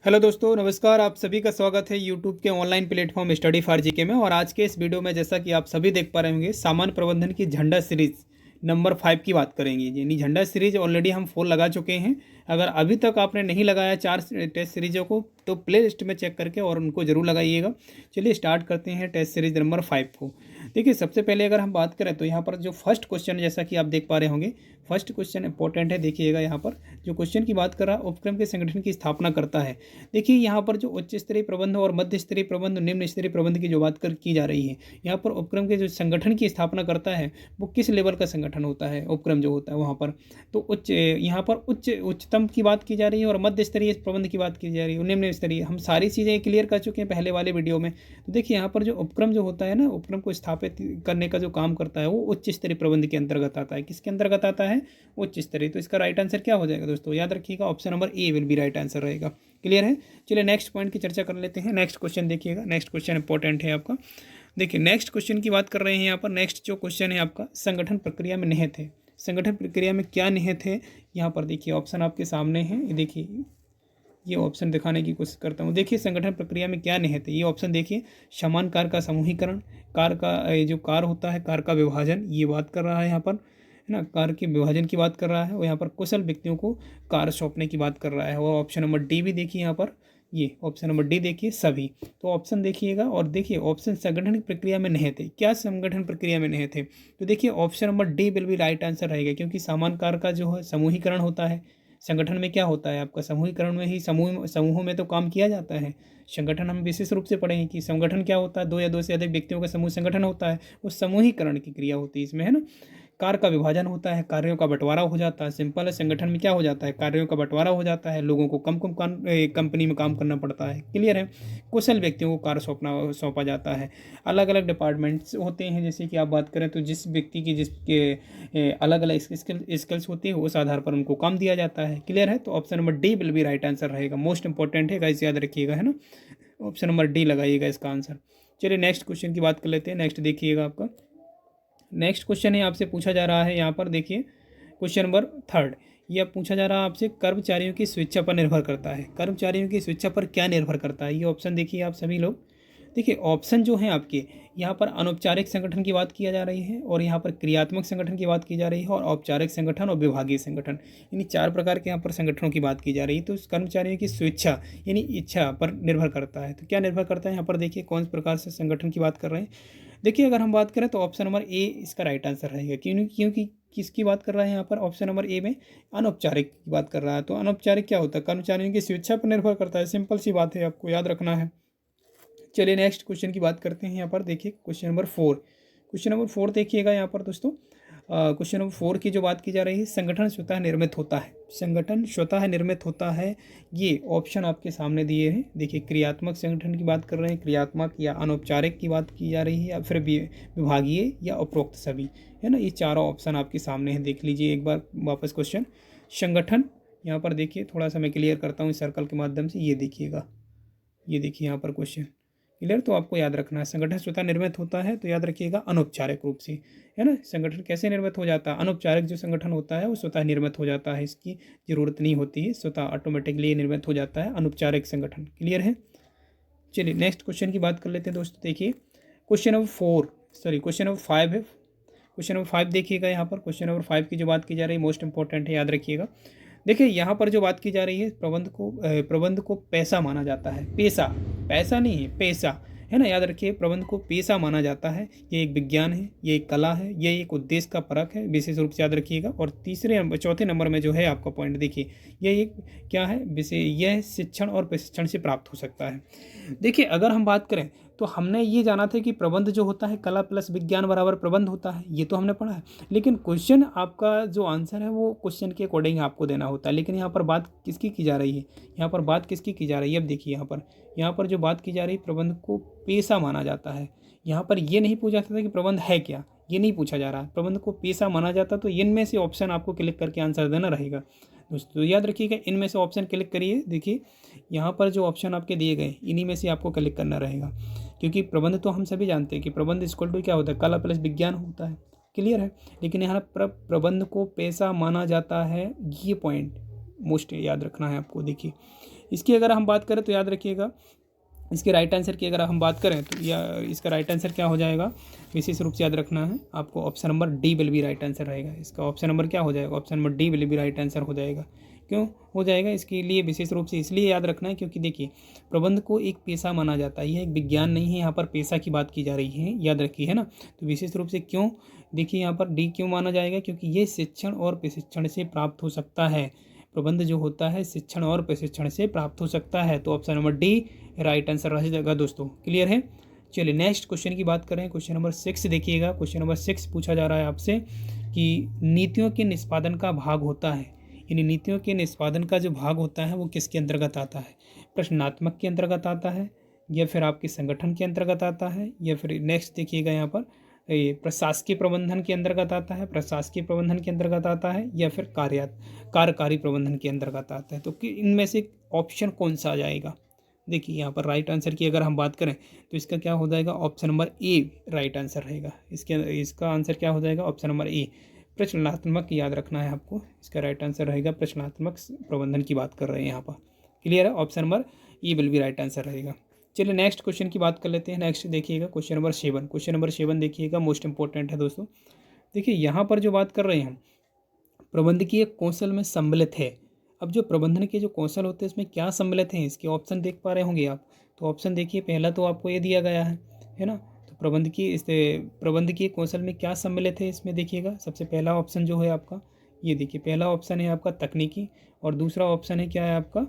Hello दोस्तों, नमस्कार। आप सभी का स्वागत है यूट्यूब के online platform study for GK में। और आज के इस वीडियो में जैसा कि आप सभी देख पा रहे होंगे, सामान्य प्रबंधन की झंडा सीरीज नंबर 5 की बात करेंगे। यानी झंडा सीरीज ऑलरेडी हम 4 लगा चुके हैं। अगर अभी तक आपने नहीं लगाया 4 टेस्ट सीरीजों को तो प्ले लिस्ट में चेक करके और उनको जरूर लगाइएगा। चलिए स्टार्ट करते हैं टेस्ट सीरीज नंबर 5 को। देखिए, सबसे पहले अगर हम बात करें तो यहाँ पर जो फर्स्ट क्वेश्चन, जैसा कि आप देख पा रहे होंगे, फर्स्ट क्वेश्चन इंपॉर्टेंट है। देखिएगा, यहाँ पर जो क्वेश्चन की बात कर रहा है, उपक्रम के संगठन की स्थापना करता है। देखिए, यहाँ पर जो उच्च स्तरीय प्रबंध और मध्य स्तरीय प्रबंध, निम्न स्तरीय प्रबंध की जो बात की जा रही है, यहाँ पर उपक्रम के जो संगठन की स्थापना करता है वो किस लेवल का संगठन होता है, उपक्रम जो होता है वहाँ पर। तो यहाँ पर उच्चतम की बात की जा रही है और मध्य स्तरीय प्रबंध की बात की जा रही है, निम्न स्तरीय। हम सारी चीज़ें क्लियर कर चुके हैं पहले वाले वीडियो में। तो देखिए, यहाँ पर जो उपक्रम जो होता है ना, उपक्रम को स्थापित करने का जो काम करता है वो उच्च स्तरीय प्रबंध के अंतर्गत आता है। किसके अंतर्गत आता है? उच्च स्तरीय। तो इसका राइट आंसर क्या हो जाएगा दोस्तों? याद रखिएगा, option number A will be right answer रहेगा। क्लियर है? चलिए नेक्स्ट पॉइंट की चर्चा कर लेते हैं। नेक्स्ट क्वेश्चन देखिएगा, नेक्स्ट क्वेश्चन इंपॉर्टेंट है आपका। देखिए, नेक्स्ट क्वेश्चन की बात कर रहे हैं यहाँ पर। नेक्स्ट जो क्वेश्चन है आपका, संगठन प्रक्रिया में निहित है। संगठन प्रक्रिया में क्या निहित है? यहाँ पर देखिए ऑप्शन आपके सामने है। ये देखिए, ये ऑप्शन दिखाने की कोशिश करता हूँ। देखिए, संगठन प्रक्रिया में क्या निहित है, ये ऑप्शन देखिए। समान कार्य का समूहीकरण, कार्य का जो कार्य होता है, कार्य का विभाजन, ये बात कर रहा है यहाँ पर, है ना। कार्य के विभाजन की बात कर रहा है और यहाँ पर कुशल व्यक्तियों को कार्य सौंपने की बात कर रहा है। और ऑप्शन नंबर डी भी देखिए यहाँ पर, ये ऑप्शन नंबर डी देखिए सभी। तो ऑप्शन देखिएगा और देखिए ऑप्शन संगठन प्रक्रिया में निहित है। क्या संगठन प्रक्रिया में निहित है? तो देखिए option number D will be right answer रहेगा, क्योंकि समान कार्य का जो है समूहीकरण होता है। संगठन में क्या होता है आपका? समूहीकरण में ही समूहों में तो काम किया जाता है। संगठन हम विशेष रूप से पढ़ेंगे कि संगठन क्या होता है। दो या दो से अधिक व्यक्तियों का समूह संगठन होता है। उस समूहीकरण की क्रिया होती है इसमें, है ना। कार्य का विभाजन होता है, कार्यों का बंटवारा हो जाता है। सिंपल है, संगठन में क्या हो जाता है? कार्यों का बंटवारा हो जाता है, लोगों को कम कम कंपनी में काम करना पड़ता है। क्लियर है? कुशल व्यक्तियों को कार्य सौंपा जाता है। अलग अलग डिपार्टमेंट्स होते हैं, जैसे कि आप बात करें तो जिस व्यक्ति की जिसके अलग अलग स्किल्स होती है उस आधार पर उनको काम दिया जाता है। क्लियर है? तो option number D will be right answer रहेगा। मोस्ट इंपॉर्टेंट है गाइस, याद रखिएगा, है ना। ऑप्शन नंबर डी लगाइएगा इसका आंसर। चलिए नेक्स्ट क्वेश्चन की बात कर लेते हैं। नेक्स्ट देखिएगा आपका, नेक्स्ट क्वेश्चन है आपसे पूछा जा रहा है यहाँ पर। देखिए क्वेश्चन नंबर 3, ये अब पूछा जा रहा है आपसे, कर्मचारियों की स्वेच्छा पर निर्भर करता है। कर्मचारियों की स्वेच्छा पर क्या निर्भर करता है? ये ऑप्शन देखिए आप सभी लोग। देखिए ऑप्शन जो है आपके, यहाँ पर अनौपचारिक संगठन की बात किया जा रही है और यहाँ पर क्रियात्मक संगठन की बात की जा रही है और औपचारिक संगठन और विभागीय संगठन, यानी 4 प्रकार के यहाँ पर संगठनों की बात की जा रही है। तो इस कर्मचारियों की स्वेच्छा यानी इच्छा पर निर्भर करता है। तो क्या निर्भर करता है यहाँ पर? देखिए कौन से प्रकार से संगठन की बात कर रहे हैं। देखिए, अगर हम बात करें तो ऑप्शन नंबर ए इसका राइट आंसर रहेगा। क्योंकि किसकी बात कर रहा है यहाँ पर? ऑप्शन नंबर ए में अनौपचारिक की बात कर रहा है। तो अनौपचारिक क्या होता है? कर्मचारियों की स्वेच्छा पर निर्भर करता है। सिंपल सी बात है, आपको याद रखना है। चलिए नेक्स्ट क्वेश्चन की बात करते हैं यहाँ पर। देखिए क्वेश्चन नंबर 4, क्वेश्चन नंबर 4 देखिएगा यहाँ पर दोस्तों। क्वेश्चन नंबर 4 की जो बात की जा रही है, संगठन स्वतः निर्मित होता है। संगठन स्वतः निर्मित होता है, ये ऑप्शन आपके सामने दिए हैं। देखिए, क्रियात्मक संगठन की बात कर रहे हैं, क्रियात्मक या अनौपचारिक की बात की जा रही है, या फिर विभागीय या उपरोक्त सभी, है ना। ये चारों ऑप्शन आपके सामने हैं, देख लीजिए एक बार वापस क्वेश्चन। संगठन यहाँ पर देखिए, थोड़ा सा मैं क्लियर करता हूँ इस सर्कल के माध्यम से। ये देखिएगा, ये देखिए यहाँ पर क्वेश्चन क्लियर। तो आपको याद रखना है, संगठन स्वतः निर्मित होता है तो याद रखिएगा अनौपचारिक रूप से, है ना। संगठन कैसे निर्मित हो जाता है? अनौपचारिक जो संगठन होता है वो स्वतः निर्मित हो जाता है, इसकी जरूरत नहीं होती है, स्वतः ऑटोमेटिकली निर्मित हो जाता है अनौपचारिक संगठन। क्लियर है? चलिए नेक्स्ट क्वेश्चन की बात कर लेते हैं दोस्तों। देखिए question number 4, sorry question number 5 है। क्वेश्चन नंबर 5 देखिएगा यहाँ पर। क्वेश्चन नंबर 5 की जो बात की जा रही है मोस्ट इंपॉर्टेंट है, याद रखिएगा। देखिए यहाँ पर जो बात की जा रही है, प्रबंध को पैसा माना जाता है। पैसा, पैसा नहीं है, पैसा, है ना। याद रखिए, प्रबंध को पेशा माना जाता है। ये एक विज्ञान है, ये एक कला है, ये एक उद्देश्य का परख है, विशेष रूप से याद रखिएगा। और चौथे नंबर में जो है आपका पॉइंट देखिए, ये एक क्या है विषय, यह शिक्षण और प्रशिक्षण से प्राप्त हो सकता है। देखिए अगर हम बात करें तो हमने ये जाना था कि प्रबंध जो होता है कला प्लस विज्ञान बराबर प्रबंध होता है, ये तो हमने पढ़ा है। लेकिन क्वेश्चन आपका जो आंसर है वो क्वेश्चन के अकॉर्डिंग आपको देना होता है। लेकिन यहाँ पर बात किसकी की जा रही है? यहाँ पर बात किसकी की जा रही है? अब देखिए यहाँ पर जो बात की जा रही है, प्रबंध को पेशा माना जाता है। यहाँ पर ये नहीं पूछा जाता कि प्रबंध है क्या, ये नहीं पूछा जा रहा है। प्रबंध को पेशा माना जाता, तो इनमें से ऑप्शन आपको क्लिक करके आंसर देना रहेगा दोस्तों। याद रखिएगा, इनमें से ऑप्शन क्लिक करिए। देखिए यहाँ पर जो ऑप्शन आपके दिए गए, इन्हीं में से आपको क्लिक करना रहेगा, क्योंकि प्रबंध तो हम सभी जानते हैं कि प्रबंध इक्वल टू क्या होता है? कला प्लस विज्ञान होता है। क्लियर है? लेकिन यहाँ प्रबंध को पेशा माना जाता है, ये पॉइंट मोस्ट याद रखना है आपको। देखिए इसकी अगर हम बात करें तो याद रखिएगा, इसके राइट आंसर की अगर हम बात करें तो या इसका राइट आंसर क्या हो जाएगा, विशेष रूप से याद रखना है आपको, option number D will be right answer रहेगा। इसका ऑप्शन नंबर क्या हो जाएगा, option number D will be right answer हो जाएगा। क्यों हो जाएगा, इसके लिए विशेष रूप से इसलिए याद रखना है क्योंकि देखिए प्रबंध को एक पेशा माना जाता है, यह एक विज्ञान नहीं है, यहाँ पर पेशा की बात की जा रही है, याद रखिए, है ना। तो विशेष रूप से क्यों, देखिए यहाँ पर डी क्यों माना जाएगा, क्योंकि ये शिक्षण और प्रशिक्षण से प्राप्त हो सकता है। प्रबंध जो होता है शिक्षण और प्रशिक्षण से प्राप्त हो सकता है। तो option number D right answer रह जाएगा दोस्तों। क्लियर है। चलिए नेक्स्ट क्वेश्चन की बात करें, क्वेश्चन नंबर 6 देखिएगा। क्वेश्चन नंबर 6 पूछा जा रहा है आपसे कि नीतियों के निष्पादन का भाग होता है, यानी नीतियों के निष्पादन का जो भाग होता है वो किसके अंतर्गत आता है, प्रश्नात्मक के अंतर्गत आता है या फिर आपके संगठन के अंतर्गत आता है, या फिर नेक्स्ट देखिएगा यहाँ पर ये प्रशासकीय प्रबंधन के अंतर्गत आता है, प्रशासकीय प्रबंधन के अंतर्गत आता है, या फिर कार्यकारी प्रबंधन के अंतर्गत आता है। तो इनमें से ऑप्शन कौन सा आ जाएगा, देखिए यहाँ पर राइट आंसर की अगर हम बात करें तो इसका क्या हो जाएगा, option number A right answer रहेगा। इसका आंसर क्या हो जाएगा, ऑप्शन नंबर ए प्रश्नात्मक, याद रखना है आपको, इसका राइट आंसर रहेगा प्रश्नात्मक प्रबंधन की बात कर रहे हैं यहाँ पर। क्लियर है, option number E will be right answer रहेगा। चलिए नेक्स्ट क्वेश्चन की बात कर लेते हैं। नेक्स्ट देखिएगा क्वेश्चन नंबर 7। क्वेश्चन नंबर 7 देखिएगा, मोस्ट इंपॉर्टेंट है दोस्तों। देखिए यहाँ पर जो बात कर रहे हैं हम प्रबंधकीय कौशल में सम्मिलित है। अब जो प्रबंधन के जो कौशल होते हैं इसमें क्या सम्मिलित हैं, इसके ऑप्शन देख पा रहे होंगे आप। तो ऑप्शन देखिए, पहला तो आपको ये दिया गया है ना। तो प्रबंधकीय कौशल में क्या सम्मिलित है इसमें देखिएगा, सबसे पहला ऑप्शन जो है आपका, ये देखिए पहला ऑप्शन है आपका तकनीकी, और दूसरा ऑप्शन है क्या है आपका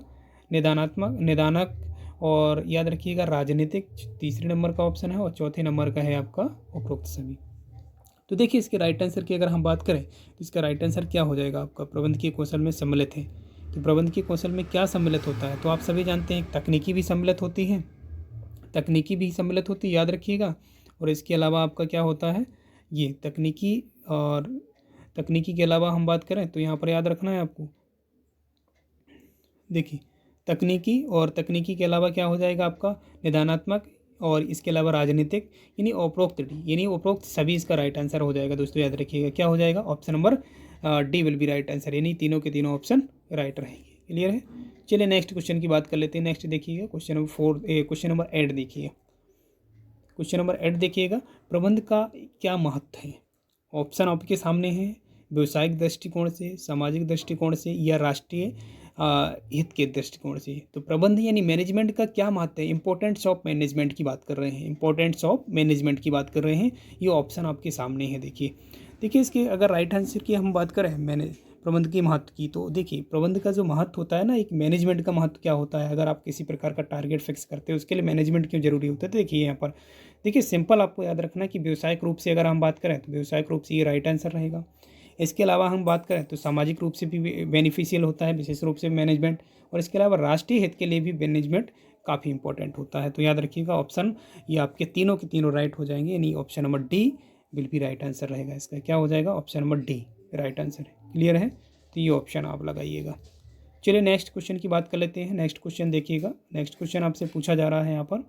निदानक, और याद रखिएगा राजनीतिक तीसरे नंबर का ऑप्शन है, और चौथे नंबर का है आपका उपरोक्त सभी। तो देखिए इसके राइट आंसर की अगर हम बात करें तो इसका राइट आंसर क्या हो जाएगा आपका, प्रबंधकीय कौशल में सम्मिलित है। तो प्रबंधकीय कौशल में क्या सम्मिलित होता है, तो आप सभी जानते हैं तकनीकी भी सम्मिलित होती है, याद रखिएगा। और इसके अलावा आपका क्या होता है, ये तकनीकी, और तकनीकी के अलावा हम बात करें तो यहाँ पर याद रखना है आपको, देखिए तकनीकी, और तकनीकी के अलावा क्या हो जाएगा आपका निदानात्मक, और इसके अलावा राजनीतिक, यानी उपरोक्त सभी इसका राइट आंसर हो जाएगा दोस्तों। याद रखिएगा क्या हो जाएगा, option number D will be right answer, यानी तीनों के तीनों ऑप्शन राइट रहेंगे। क्लियर है। चलिए नेक्स्ट क्वेश्चन की बात कर लेते हैं। नेक्स्ट देखिएगा क्वेश्चन नंबर 8 देखिए। क्वेश्चन नंबर 8 देखिएगा, प्रबंध का क्या महत्व है। ऑप्शन आपके सामने है, व्यवसायिक दृष्टिकोण से, सामाजिक दृष्टिकोण से, या राष्ट्रीय हित के दृष्टिकोण से। तो प्रबंध यानी मैनेजमेंट का क्या महत्व है, इंपॉर्टेंट्स ऑफ मैनेजमेंट की बात कर रहे हैं, ये ऑप्शन आपके सामने है। देखिए इसके अगर राइट आंसर की हम बात करें प्रबंध के महत्व की, तो देखिए प्रबंध का जो महत्व होता है ना, एक मैनेजमेंट का महत्व क्या होता है, अगर आप किसी प्रकार का टारगेट फिक्स करते हो उसके लिए मैनेजमेंट क्यों जरूरी होता है। तो देखिए यहाँ पर देखिए सिंपल आपको याद रखना है कि व्यावसायिक रूप से अगर हम बात करें तो व्यावसायिक रूप से ये राइट आंसर रहेगा। इसके अलावा हम बात करें तो सामाजिक रूप से भी बेनिफिशियल होता है, विशेष रूप से मैनेजमेंट, और इसके अलावा राष्ट्रीय हित के लिए भी मैनेजमेंट काफ़ी इंपॉर्टेंट होता है। तो याद रखिएगा ऑप्शन ये आपके तीनों के तीनों राइट हो जाएंगे, यानी ऑप्शन नंबर डी विल भी राइट आंसर रहेगा। इसका क्या हो जाएगा, option number D right answer है। क्लियर है, तो ये ऑप्शन आप लगाइएगा। चलिए नेक्स्ट क्वेश्चन की बात कर लेते हैं। नेक्स्ट क्वेश्चन देखिएगा, नेक्स्ट क्वेश्चन आपसे पूछा जा रहा है यहाँ पर,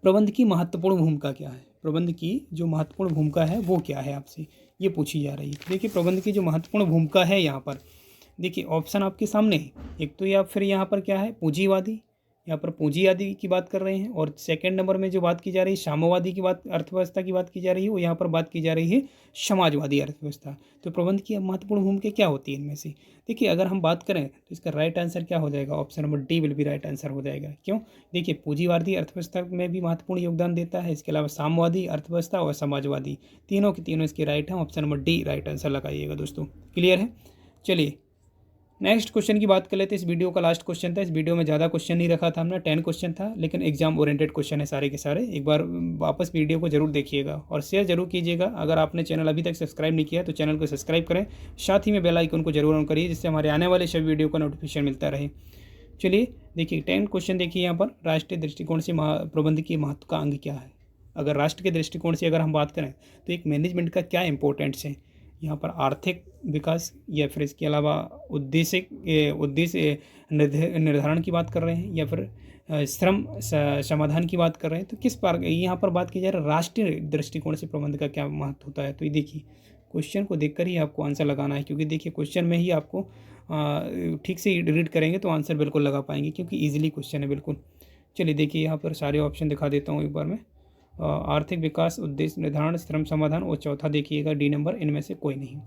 प्रबंध की महत्वपूर्ण भूमिका क्या है, प्रबंध की जो महत्वपूर्ण भूमिका है वो क्या है, आपसे ये पूछी जा रही है। देखिए प्रबंध की जो महत्वपूर्ण भूमिका है यहाँ पर, देखिए ऑप्शन आपके सामने है, एक तो या फिर यहाँ पर क्या है पूंजीवादी, यहाँ पर पूंजीवादी की बात कर रहे हैं, और सेकंड नंबर में जो बात की जा रही है साम्यवादी की बात, अर्थव्यवस्था की बात की जा रही है, वो यहाँ पर बात की जा रही है समाजवादी अर्थव्यवस्था। तो प्रबंध की महत्वपूर्ण भूमिका क्या होती है इनमें से, देखिए अगर हम बात करें तो इसका राइट आंसर क्या हो जाएगा, ऑप्शन नंबर डी विल भी राइट आंसर हो जाएगा। क्यों, देखिए पूंजीवादी अर्थव्यवस्था में भी महत्वपूर्ण योगदान देता है, इसके अलावा साम्यवादी अर्थव्यवस्था और समाजवादी, तीनों के तीनों इसके राइट हैं, option number D right answer लगाइएगा दोस्तों। क्लियर है। चलिए नेक्स्ट क्वेश्चन की बात कर लेते हैं। इस वीडियो का लास्ट क्वेश्चन था, इस वीडियो में ज़्यादा क्वेश्चन नहीं रखा था हमने, 10 क्वेश्चन था, लेकिन एग्जाम ओरिएंटेड क्वेश्चन है सारे के सारे। एक बार वापस वीडियो को जरूर देखिएगा और शेयर जरूर कीजिएगा। अगर आपने चैनल अभी तक सब्सक्राइब नहीं किया तो चैनल को सब्सक्राइब करें, साथ ही में बेल आइकन को जरूर ऑन करिए, जिससे हमारे आने वाले सभी वीडियो का नोटिफिकेशन मिलता रहे। चलिए देखिए 10 क्वेश्चन देखिए यहाँ पर, राष्ट्रीय दृष्टिकोण से प्रबंध की महत्व का अंग क्या है। अगर राष्ट्र के दृष्टिकोण से अगर हम बात करें तो एक मैनेजमेंट का क्या इंपॉर्टेंस है यहाँ पर, आर्थिक विकास या फिर इसके अलावा उद्देश्य निर्धारण की बात कर रहे हैं, या फिर श्रम समाधान की बात कर रहे हैं। तो किस पर यहाँ पर बात की जा रही है, राष्ट्रीय दृष्टिकोण से प्रबंध का क्या महत्व होता है। तो ये देखिए क्वेश्चन को देखकर ही आपको आंसर लगाना है, क्योंकि देखिए क्वेश्चन में ही आपको ठीक से रीड करेंगे तो आंसर बिल्कुल लगा पाएंगे, क्योंकि ईजिली क्वेश्चन है बिल्कुल। चलिए देखिए यहाँ पर सारे ऑप्शन दिखा देता हूँ एक बार मैं। आर्थिक विकास, उद्देश्य निर्धारण, श्रम समाधान और चौथा देखिएगा डी नंबर, इनमें से कोई नहीं।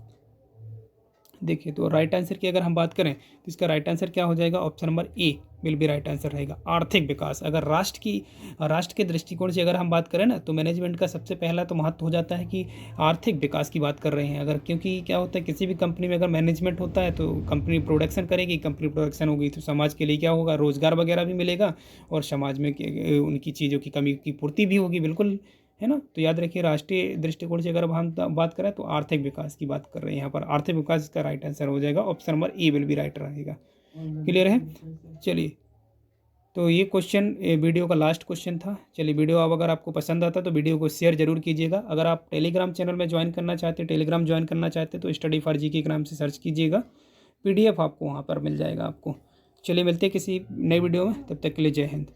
देखिए तो राइट आंसर की अगर हम बात करें तो इसका राइट आंसर क्या हो जाएगा, option number A will be right answer रहेगा, आर्थिक विकास। अगर राष्ट्र के दृष्टिकोण से अगर हम बात करें ना, तो मैनेजमेंट का सबसे पहला तो महत्व हो जाता है कि आर्थिक विकास की बात कर रहे हैं अगर, क्योंकि क्या होता है किसी भी कंपनी में अगर मैनेजमेंट होता है तो कंपनी प्रोडक्शन करेगी, कंपनी प्रोडक्शन होगी तो समाज के लिए क्या होगा, रोजगार वगैरह भी मिलेगा और समाज में उनकी चीज़ों की कमी की पूर्ति भी होगी, बिल्कुल है ना। तो याद रखिए राष्ट्रीय दृष्टिकोण से अगर हम बात करें तो आर्थिक विकास की बात कर रहे हैं यहाँ पर, आर्थिक विकास इसका राइट आंसर हो जाएगा, option number A will be right रहेगा। क्लियर है। चलिए तो ये क्वेश्चन वीडियो का लास्ट क्वेश्चन था। चलिए वीडियो अब अगर आपको पसंद आता तो वीडियो को शेयर जरूर कीजिएगा। अगर आप टेलीग्राम चैनल में ज्वाइन करना चाहते हैं, टेलीग्राम ज्वाइन करना चाहते हैं तो स्टडी फॉर जीके के नाम से सर्च कीजिएगा, PDF आपको वहाँ पर मिल जाएगा आपको। चलिए मिलते हैं किसी नई वीडियो में, तब तक के लिए जय हिंद।